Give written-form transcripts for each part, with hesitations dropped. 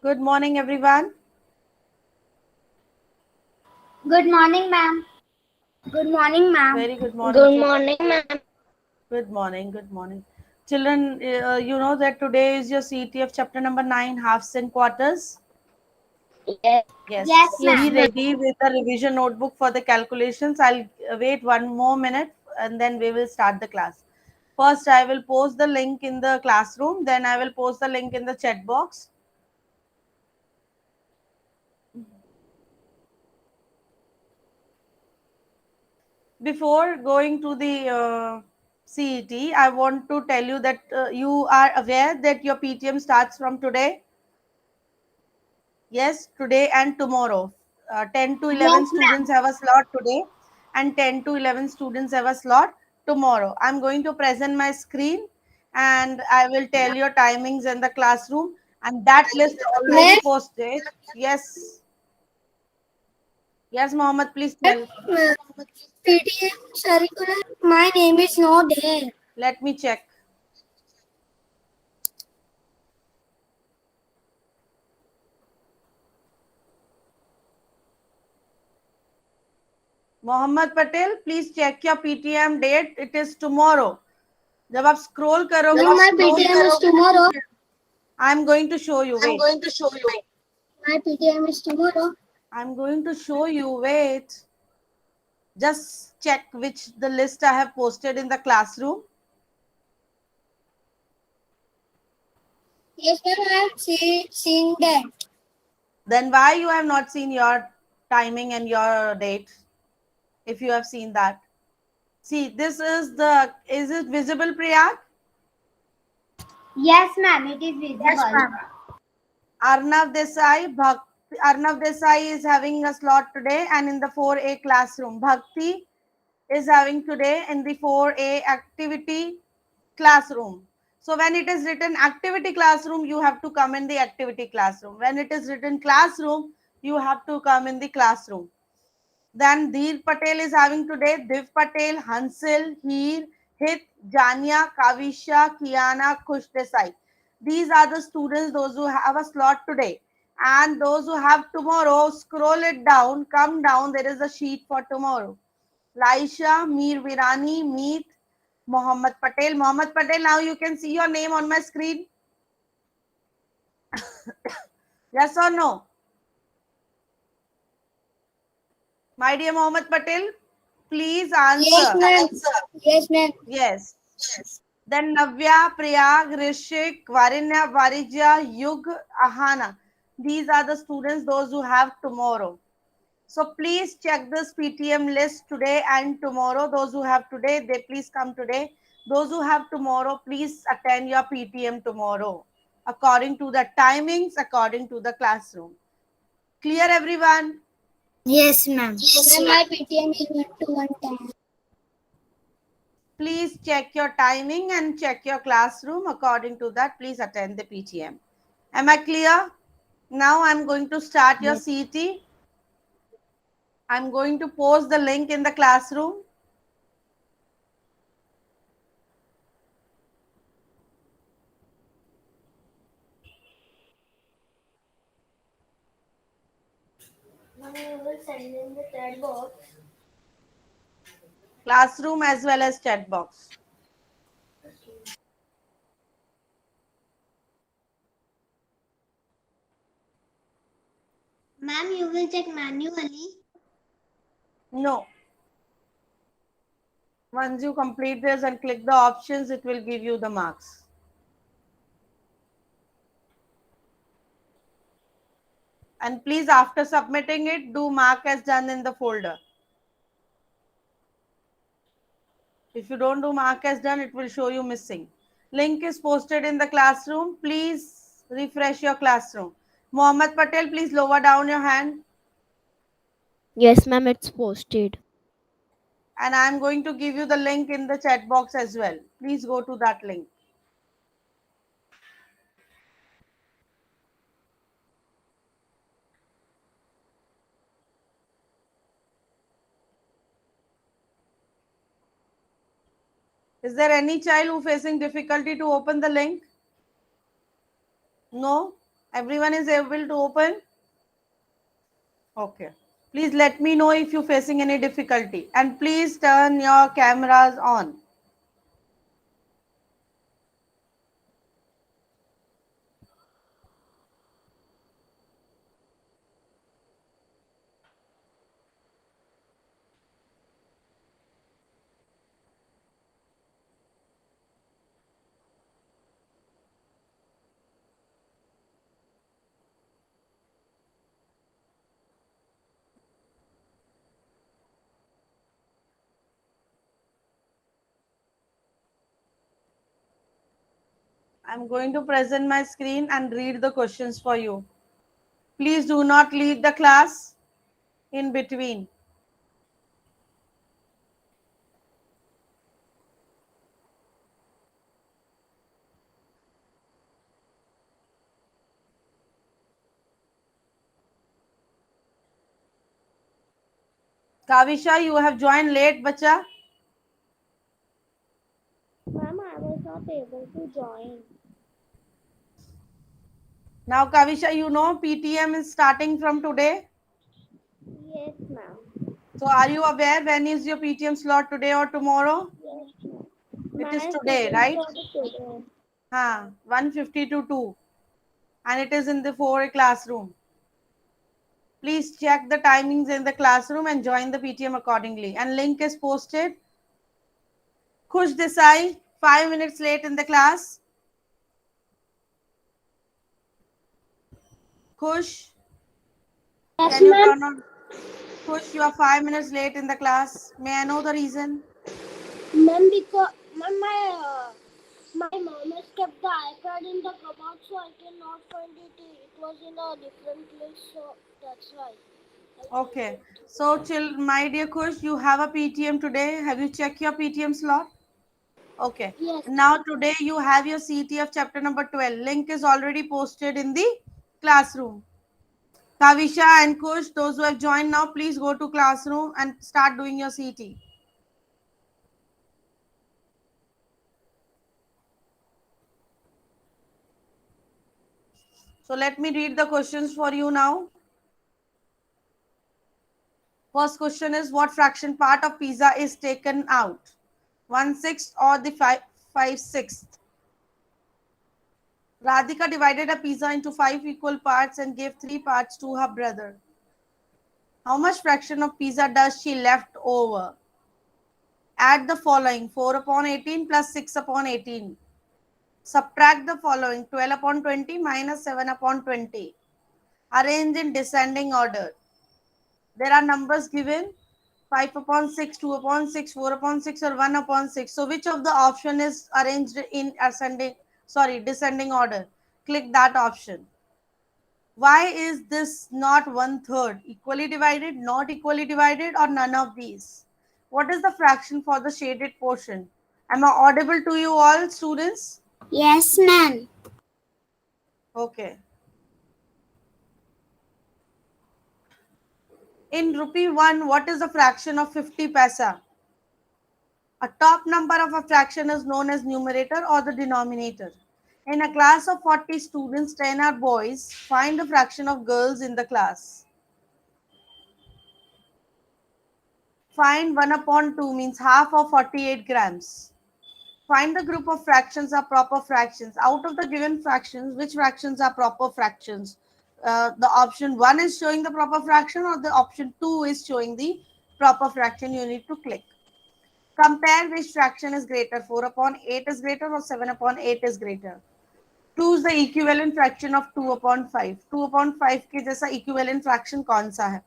Good morning, everyone. Good morning, ma'am. Good morning, ma'am. Very good morning Good to morning, ma'am. good morning. Good morning, children. You know that today is your CET of chapter number 9, halves and quarters. Yes, Yes, Yes, yes, be ma'am. ma'am. ready with the revision notebook for the calculations. I'll wait one more minute and then we will start the class. First, I will post the link in the classroom. Then I will post the link in the chat box. Before going to the CET, I want to tell you that you are aware that your PTM starts from today. Yes, today and tomorrow. 10 to Yes, 11 ma'am. students have a slot today, and 10 to 11 students have a slot tomorrow. I'm going to present my screen and I will tell your timings in the classroom, and that list already Ma'am, posted. Yes, yes, Mohammed, please tell. PTM circular. My name is not there. Let me check. Mohammad Patel please check your PTM date it is tomorrow जब आप scroll करोगे Ma'am, my PTM is tomorrow. I am going to show you wait My PTM is tomorrow. I am going to show you wait just check which the list I have posted in the classroom. Yes, ma'am. I have seen that. Then why you have not seen your timing and your date if you have seen that? See, this is the, is it visible, Priya? Yes, ma'am. It is visible. Arnav Desai, Arnav Desai is having a slot today and in the 4A classroom. Bhakti is having today in the 4A activity classroom. So when it is written activity classroom, you have to come in the activity classroom. When it is written classroom, you have to come in the classroom. Then Dheer Patel is having today, Div Patel, Hansil, Heer, Hit, Jania, Kavisha, Kiana, Khush Desai. These are the students, those who have a slot today. And those who have tomorrow, scroll it down, come down, there is a sheet for tomorrow. Laisha, Mir Virani, Meet, Mohammed Patel. Mohammed Patel, now you can see your name on my screen. Yes or no? My dear Mohammed Patel, please Yes, answer. ma'am. Yes, ma'am. Yes. Then Navya, Priyag, Rishik, Varinya, Varijya, Yug, Ahana. These are the students, those who have tomorrow. So please check this PTM list today and tomorrow. Those who have today, they please come today. Those who have tomorrow, please attend your PTM tomorrow according to the timings, according to the classroom. Clear, everyone? Yes, ma'am. Ma'am, my PTM is 1 to 1 time. Please check your timing and check your classroom. According to that, please attend the PTM. Am I clear? Now I'm going to start your Yes. CT. I'm going to post the link in the classroom. Ma'am, you will send in the chat box. Classroom as well as chat box. Ma'am, you will check manually. No. Once you complete this and click the options, it will give you the marks. And please, after submitting it, do mark as done in the folder. If you don't do mark as done, it will show you missing. Link is posted in the classroom. Please refresh your classroom. Mohammed Patel, please lower down your hand. Yes, ma'am, it's posted. And I'm going to give you the link in the chat box as well. Please go to that link. Is there any child who facing difficulty to open the link? No? Everyone is able to open? Okay. Please let me know if you're facing any difficulty. And please turn your cameras on. I'm going to present my screen and read the questions for you. Please do not leave the class in between. Kavisha, you have joined late, bacha. Ma'am, I was not able to join. Now, Kavisha, you know PTM is starting from today. Yes, ma'am. So, are you aware when is your PTM slot today or tomorrow? Yes, ma'am. It is My today, schedule right? started today. 1:50 to 2. And it is in the 4 classroom. Please check the timings in the classroom and join the PTM accordingly. And link is posted. Khush Desai, 5 minutes late in the class. Khush, Yes, can you ma'am. turn on? Khush, you are 5 minutes late in the class. May I know the reason? Ma'am, because my mom has kept the iPad in the cupboard, so I cannot find it. It was in a different place, so that's why I changed Okay. it. So, chill, my dear Khush, you have a PTM today. Have you checked your PTM slot? Okay. Yes. Now, today you have your CT of chapter number 12. Link is already posted in the classroom. Kavisha and Kush, those who have joined now, please go to classroom and start doing your CT. So let me read the questions for you now. First question is, what fraction part of pizza is taken out? 1/6 or the 5/6? Radhika divided a pizza into 5 equal parts and gave 3 parts to her brother. How much fraction of pizza does she left over? Add the following: 4 upon 18 plus 6 upon 18. Subtract the following: 12 upon 20 minus 7 upon 20. Arrange in descending order. There are numbers given: 5 upon 6, 2 upon 6, 4 upon 6, or 1 upon 6. So, which of the option is arranged in descending order? Click that option. Why is this not 1/3? Equally divided, not equally divided, or none of these? What is the fraction for the shaded portion? Am I audible to you all, students? Yes, ma'am. Okay. In rupee 1, what is the fraction of 50 paisa? A top number of a fraction is known as numerator or the denominator. In a class of 40 students, 10 are boys. Find the fraction of girls in the class. Find 1 upon 2 means half of 48 grams. Find the group of fractions are proper fractions. Out of the given fractions, which fractions are proper fractions? The option 1 is showing the proper fraction, or the option 2 is showing the proper fraction. You need to click. Compare which fraction is greater, 4 upon 8 is greater or 7 upon 8 is greater. Choose the equivalent fraction of 2 upon 5. 2 upon 5 के जैसा equivalent fraction कौन सा है?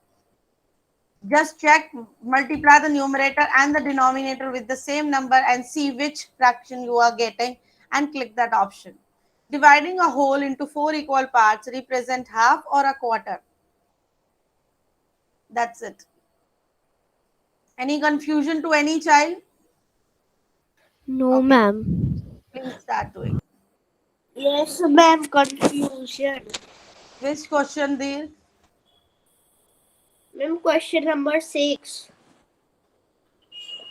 Just check, multiply the numerator and the denominator with the same number and see which fraction you are getting and click that option. Dividing a whole into 4 equal parts represent half or a quarter. That's it. Any confusion to any child? No, Okay, ma'am. please start doing. Yes, ma'am. Confusion. Which question, Dear? Ma'am, question number 6.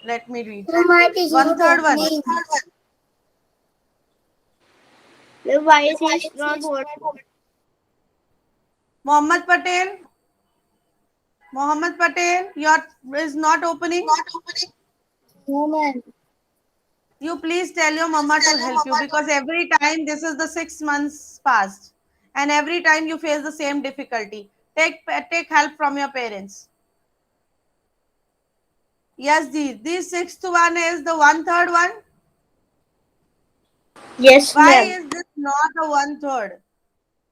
Let me read. Ma'am, why it is One not third one. opening? Ma'am, why is it not working? Mohammed Patel. Mohammed Patel, your is not opening. No, ma'am. You please tell your mama to help you because every time this is the 6 months past, and every time you face the same difficulty. Take help from your parents. Yes, the sixth one is the 1/3 one. Yes, Why ma'am. is this not a 1/3?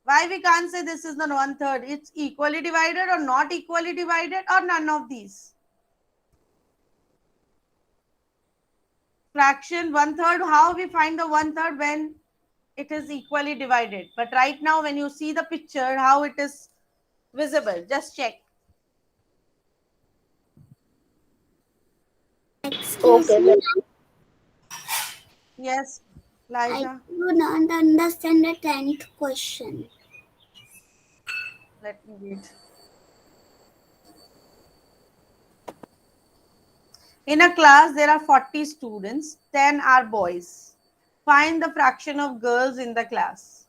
Why we can't say this is the 1/3? It's equally divided or not equally divided or none of these. Fraction 1/3. How we find the 1/3 when it is equally divided? But right now, when you see the picture, how it is visible, just check. Excuse okay, me, ma'am. Yes, I Liza, do not understand the 10th question. let me read. In a class, there are 40 students, 10 are boys. Find the fraction of girls in the class.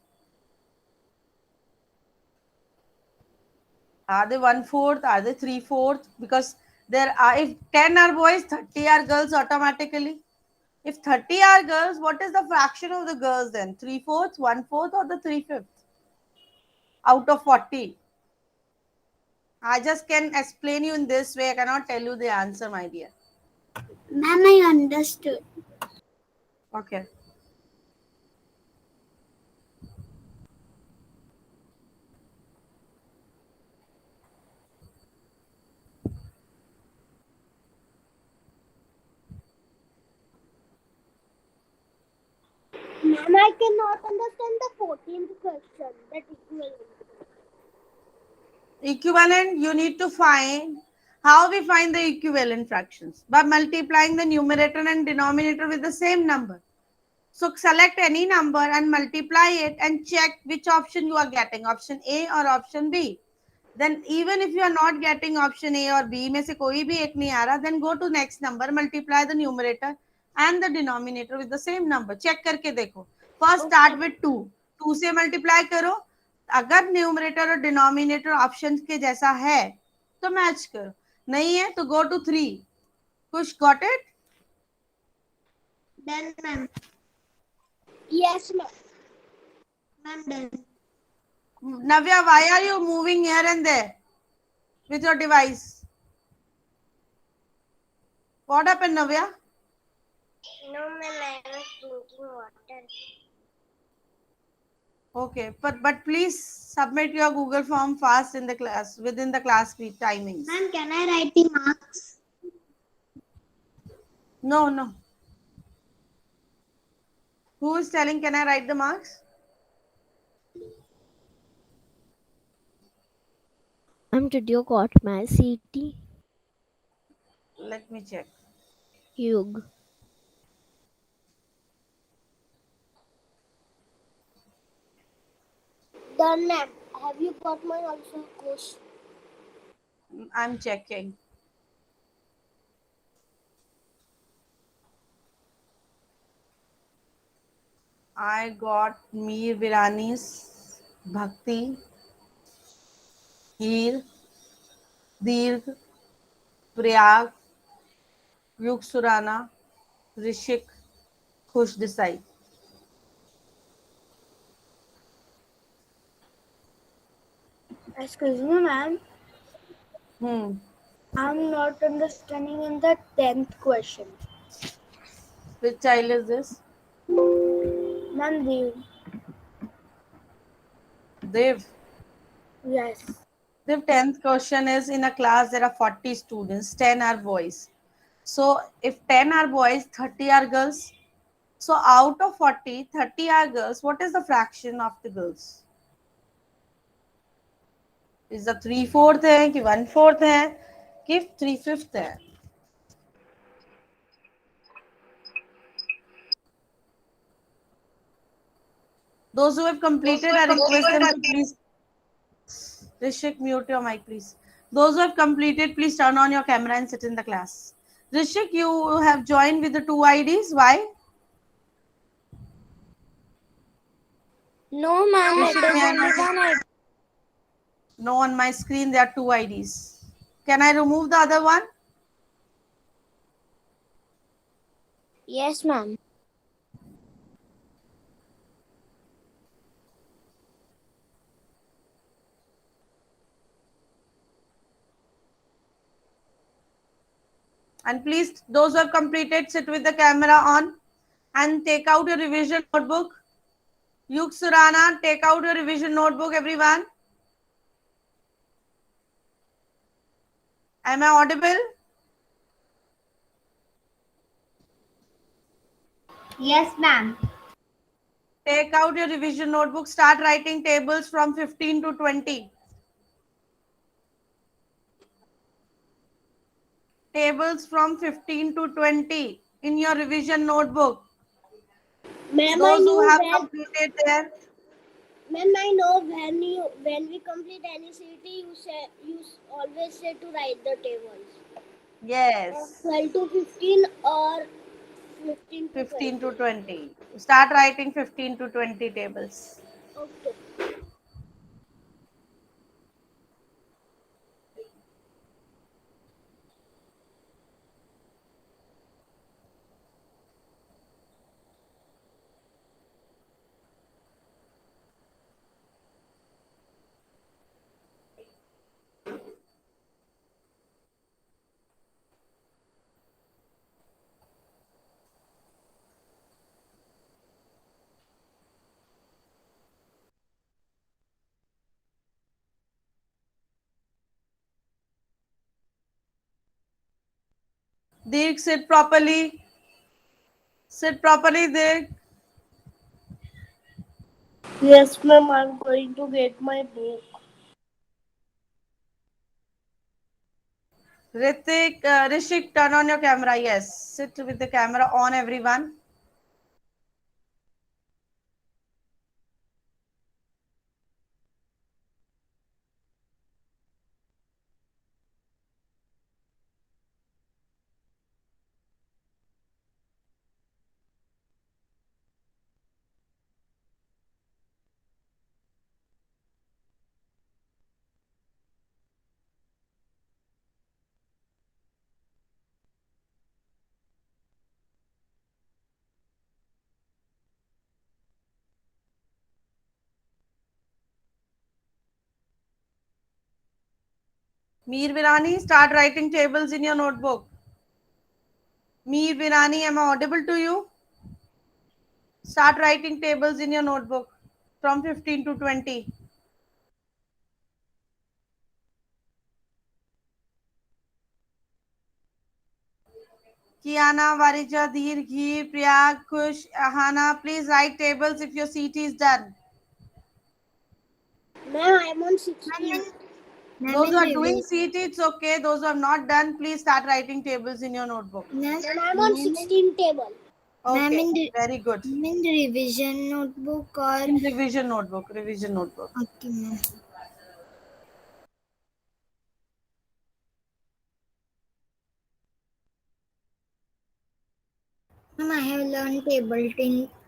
Are they 1/4? Are they 3/4? Because there are, if 10 are boys, 30 are girls automatically. If 30 are girls, what is the fraction of the girls then? 3/4, 1/4, or the 3/5 out of 40? I just can explain you in this way. I cannot tell you the answer, my dear. Ma'am, I understood. Okay. Ma'am, I cannot understand the 14th question. That equivalent. Equivalent, you need to find how we find the equivalent fractions by multiplying the numerator and denominator with the same number. So select any number and multiply it and check which option you are getting, option A or option B. Then even if you are not getting option A or B में से कोई भी एक नहीं आ रहा, then go to next number, multiply the numerator and the denominator with the same number. Check करके देखो. First start with 2. 2 से multiply करो. अगर न्यूमरेटर और डिनोमिनेटर ऑप्शन के जैसा है तो मैच करो, नहीं है तो गो टू 3. कुछ got it? Done, ma'am. Yes, ma'am. Ma'am, done. Navya, why are you moving here and there with your device? What happened, Navya? No, ma'am, I was drinking water. Okay, but please submit your Google form fast in the class within the class timings. Ma'am, can I write the marks? No, no. Who is telling can I write the marks? Ma'am, did you got my CT? Let me check. Yug. Done, ma'am. Have you got my also question? I'm checking. I got Mir Virani's Bhakti, Heer, Dirg, Prayag, Yug Surana, Rishik, Khush Desai. Excuse me, ma'am. I'm not understanding in the 10th question. Which child is this? Ma'am, Dev. yes. The 10th question is in a class there are 40 students, 10 are boys. So if 10 are boys, 30 are girls. So out of 40, 30 are girls. What is the fraction of the girls? Is the 3/4 है कि 1/4 है कि 3/5 है? Those who have completed, I request them to please. Rishik, mute your mic, please. Those who have completed, please turn on your camera and sit in the class. Rishik, you have joined with the 2 IDs. Why? No, ma'am. Rishik, It is only one ID. No, on my screen there are two IDs. Can I remove the other one? Yes, ma'am. And please, those who have completed, sit with the camera on and take out your revision notebook. Yuk Surana, take out your revision notebook, everyone. Am I audible? Yes, ma'am. Take out your revision notebook. Start writing tables from 15 to 20. Tables from 15 to 20 in your revision notebook. Ma'am, I Those who knew have when. completed their Ma'am, I know when we complete any city, always say to write the tables. yes, 12 to 15 or 15 to 15 to 20. 20. Start writing 15 to 20 tables. Okay. Dirk, sit properly. Sit properly, Dirk. Yes, ma'am, I'm going to get my book. Rishik, turn on your camera. Yes, sit with the camera on, everyone. Mir Virani, start writing tables in your notebook. Mir Virani, am I audible to you? Start writing tables in your notebook from 15 to 20. Kiana, Varija, Dheer, Gheer, Priyag, Kush, Ahana, please write tables if your CT is done. Ma'am, I'm on Ma'am, 16. Those who are doing revision. CT, it's okay. Those who have not done, please start writing tables in your notebook. Ma'am, Ma'am, I'm on 16 table. ma'am, Okay, very good. in the revision notebook or In revision notebook, revision notebook. okay, ma'am. Ma'am, I have learned table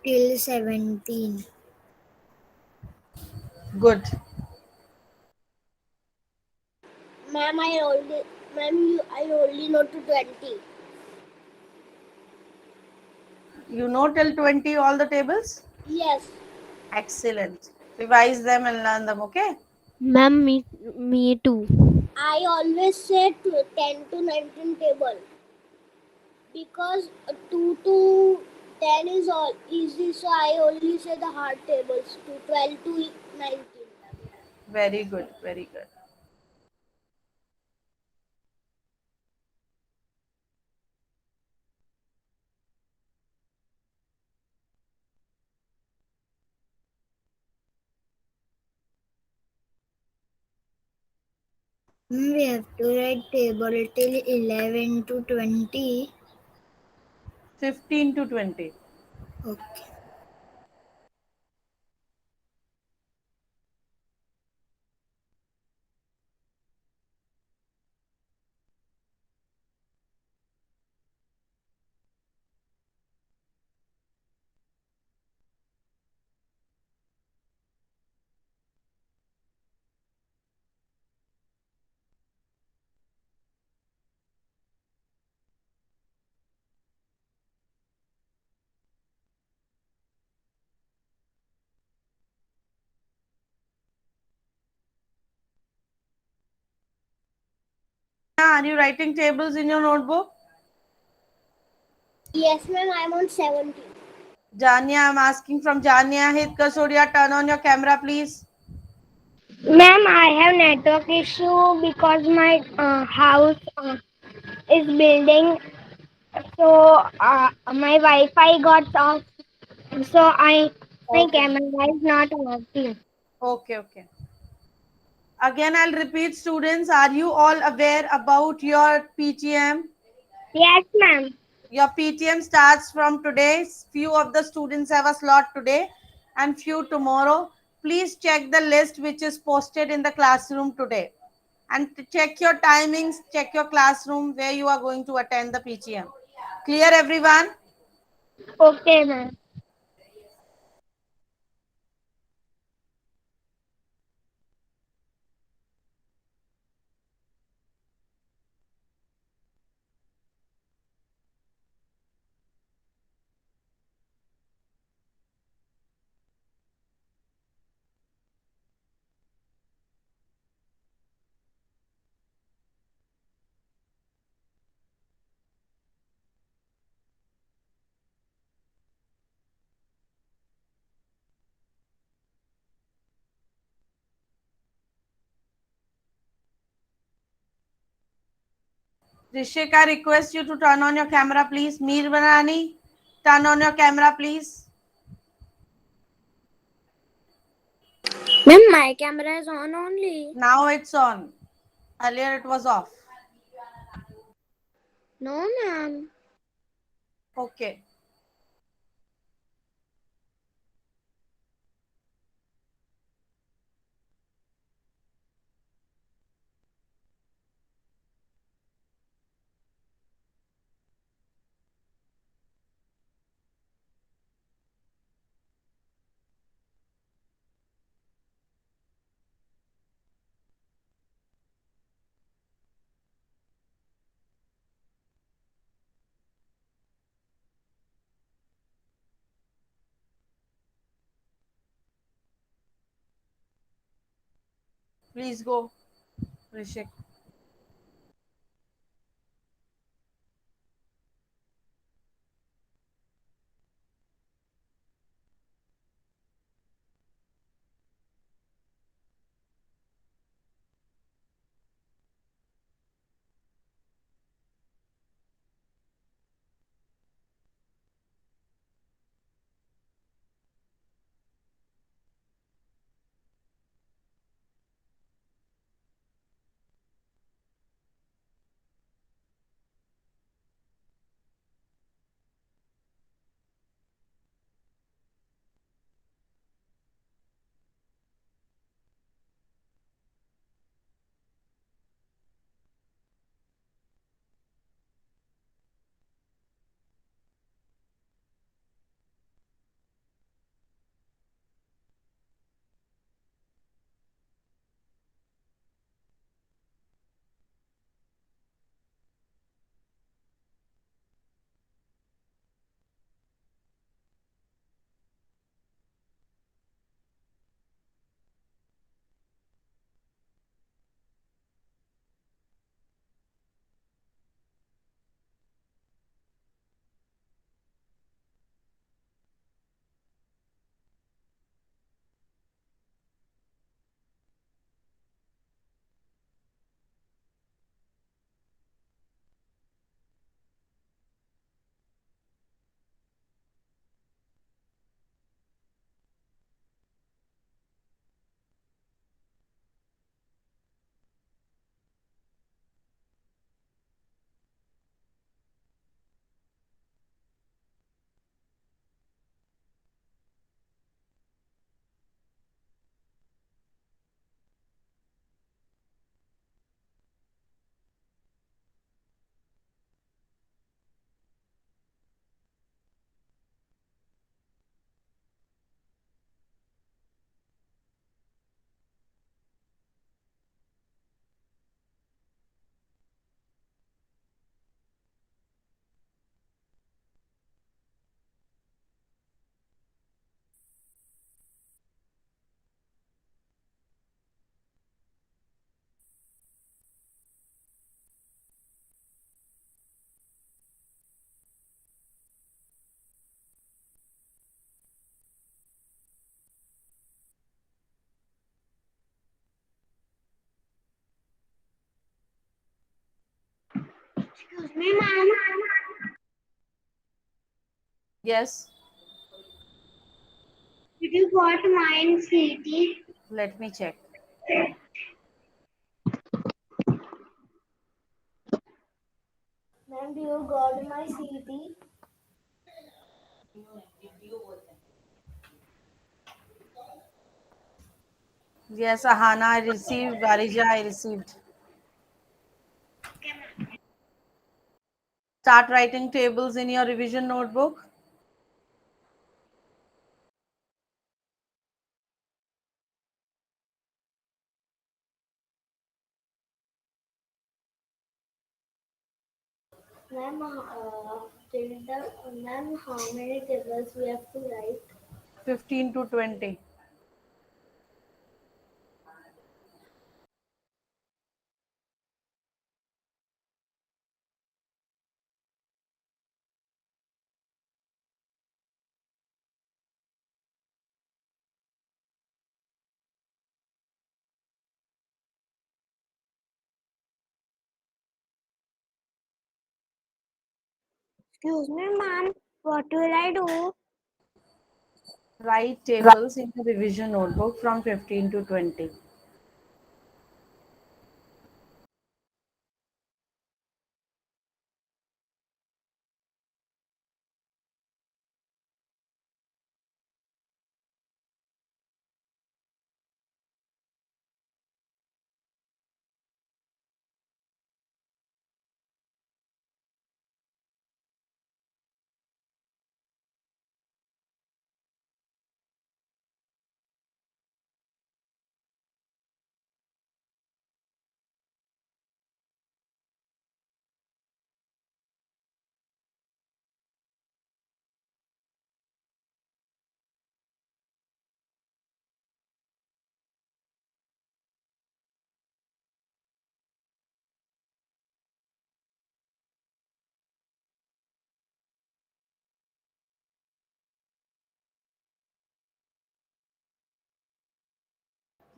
till 17. Good. Ma'am, I only know to 20. You know till 20 all the tables? Yes. Excellent. Revise them and learn them, okay? Ma'am, me too. I always say 10 to 19 table because 2 to 10 is all easy, so I only say the hard tables to 12 to 19. Very good, very good. We have to write table till 11 to 20. 15 to 20. Okay. Are you writing tables in your notebook? Yes, ma'am. I'm on 70. Jania, I'm asking from Jania. Hit Kasoria, turn on your camera, please. Ma'am, I have network issue because my house is building, so my Wi-Fi got off, so my Okay. camera is not working. Okay, okay. Again, I'll repeat, students. Are you all aware about your PTM? Yes, ma'am. Your PTM starts from today. Few of the students have a slot today and few tomorrow. Please check the list which is posted in the classroom today. And check your timings, check your classroom where you are going to attend the PTM. Clear, everyone? Okay, ma'am. Rishik, I request you to turn on your camera, please. Mir Banani, turn on your camera, please. Ma'am, my camera is on only. Now it's on. Earlier it was off. No, ma'am. Okay. Please go, Rishik. Excuse me, ma'am. Yes, Did you got mine CT? let me check. Ma'am, do you got my CT? Yes, Ahana, I received. Varija, I received. Start writing tables in your revision notebook. Ma'am, ma'am, how many tables we have to write? 15 to 20. Excuse me, ma'am. What will I do? Write tables in the revision notebook from 15 to 20.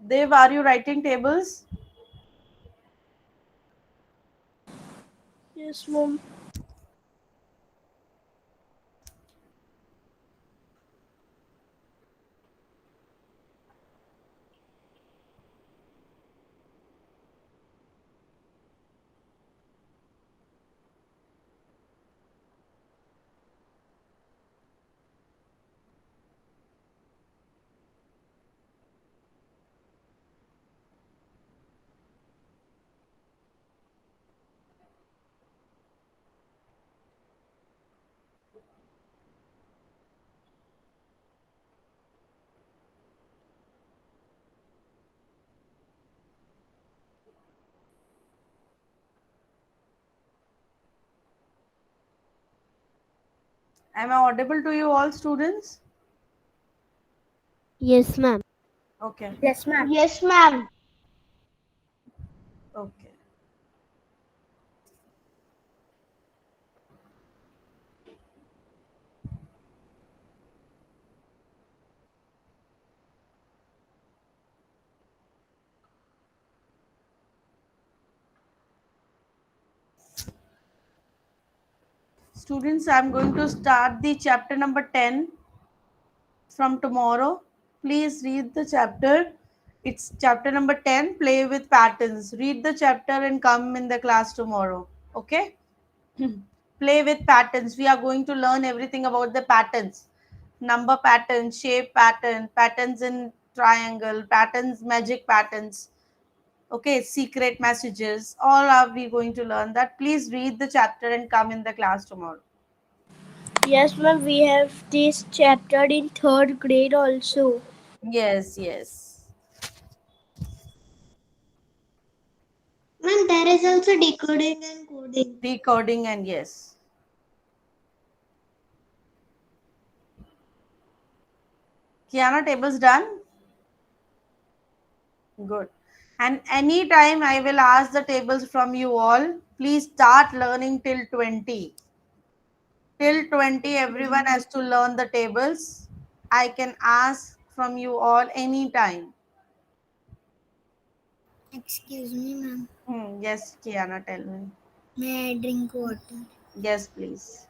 Dev, are you writing tables? Yes, ma'am. Am I audible to you all students? Yes, ma'am. Okay. Yes, ma'am. Yes, ma'am. Okay. Students, I'm going to start the chapter number 10 from tomorrow. Please read the chapter. It's chapter number 10, play with patterns. Read the chapter and come in the class tomorrow. Okay? Play with patterns. We are going to learn everything about the patterns. Number pattern, shape pattern, patterns in triangle, patterns, magic patterns. Okay, secret messages. All are we going to learn that. Please read the chapter and come in the class tomorrow. Yes, ma'am. We have this chapter in third grade also. Yes, yes. Ma'am, there is also decoding and coding. Decoding and yes. Kiana, tables done? Good. And anytime I will ask the tables from you all, please start learning till 20. Till 20, everyone has to learn the tables. I can ask from you all anytime. Excuse me, ma'am. Yes, Kiana, tell me. May I drink water? Yes, please.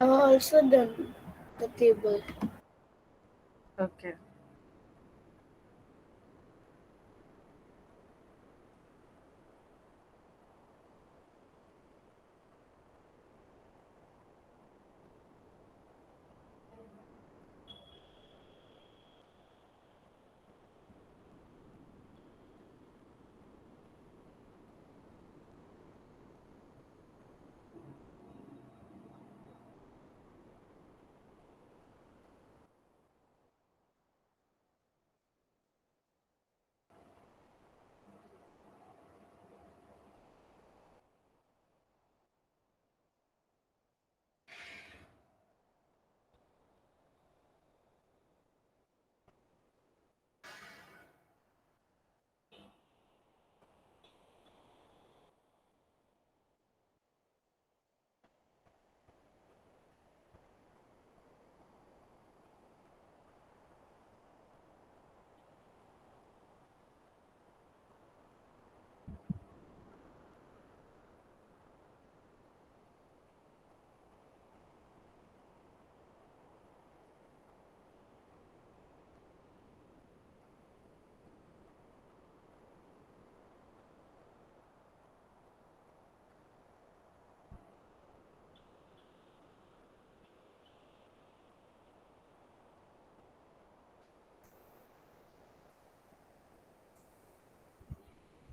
I have also done the table. Okay.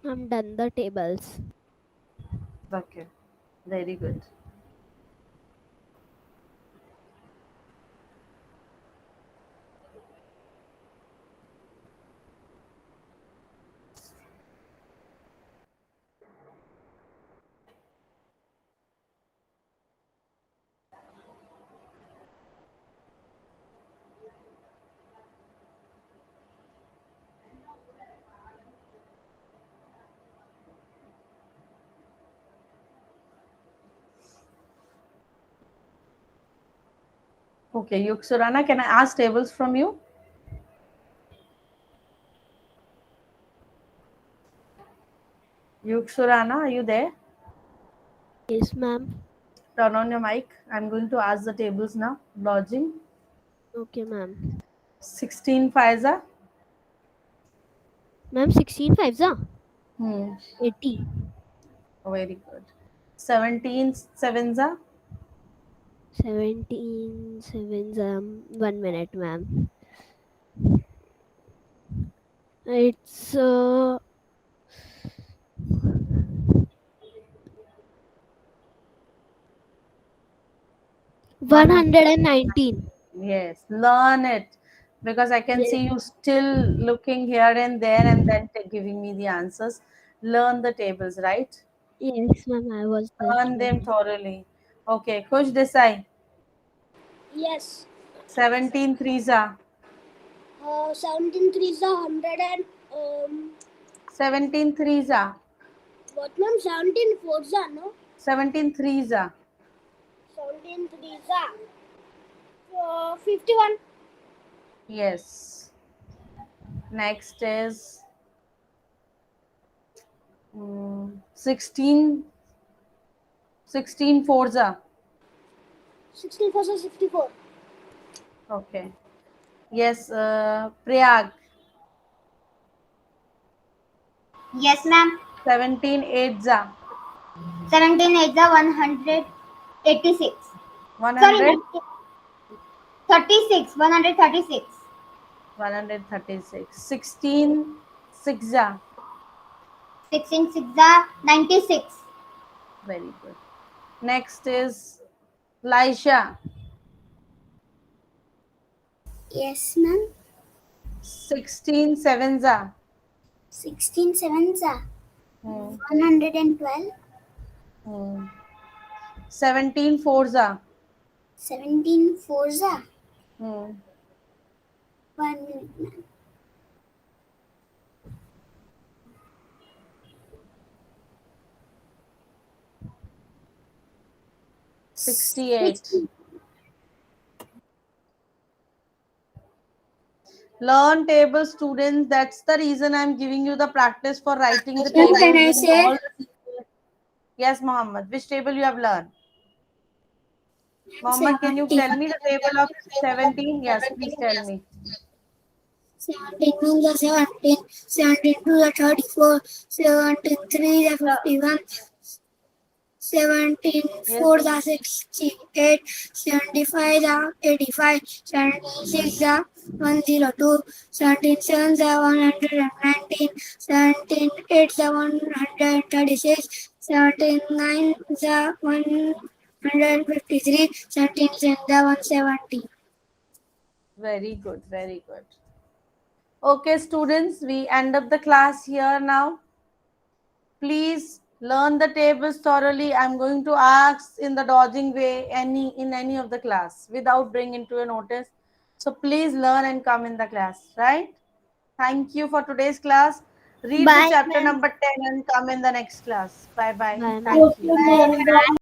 I'm done the tables. Okay. Very good. Okay, Yuksurana, can I ask tables from you? Yuksurana, are you there? Yes, ma'am. Turn on your mic. I'm going to ask the tables now. Lodging. Okay, ma'am. 16 Pfizer. Ma'am, 16 fives are Hmm. 80. Very good. 17 Sevenza. 17 sevens. 1 minute, ma'am. It's 100. 119. Yes, learn it because I can Yes, see you still looking here and there and then giving me the answers. Learn the tables, right? yes, ma'am. I was just Learn them learning. thoroughly. Okay, Kush Desai. Yes. 17 threesa. 17 threes are 100 and 17 threesa. what ma'am? 17 fours are no? 17 threesa. 17 threes are 51. Yes. Next is 16 fours are. 64 so 64. Okay. Yes, Priyag. Yes, ma'am. 17 eights are. 17 is the 186. Sorry, 100. ma'am. 36. 136. 136. 16 six are. 16 6 the 96. Very good. Next is Laisha. Yes, ma'am. 16 sevens are. 16 sevens are Hmm. 112. 17 fours are. 17 fours are Hmm. 1 minute, ma'am. 68. Learn table, students. That's the reason I'm giving you the practice for writing the Ma'am, tables. can I in say? all the- Yes, Mohammed. Which table you have learned? Mohammed, can you tell me the table of 17? Yes, please tell me. 17 means the 17. 17 to the 34. 17 3 the 51. 17 Yes. 4 the 68. 75 the 85. 76 the 102. 17 7 the 119. 17 8 the 136. 17 9 the 153. 17 10 the 170. Very good. Very good. Okay, students, we end up the class here now. Please learn the tables thoroughly. I'm going to ask in the dodging way in any of the class without bringing to a notice. So please learn and come in the class, right? Thank you for today's class. Read the Bye, chapter ma'am. number 10 and come in the next class. Bye bye. Bye, ma'am. Thank you. Okay, ma'am. Bye.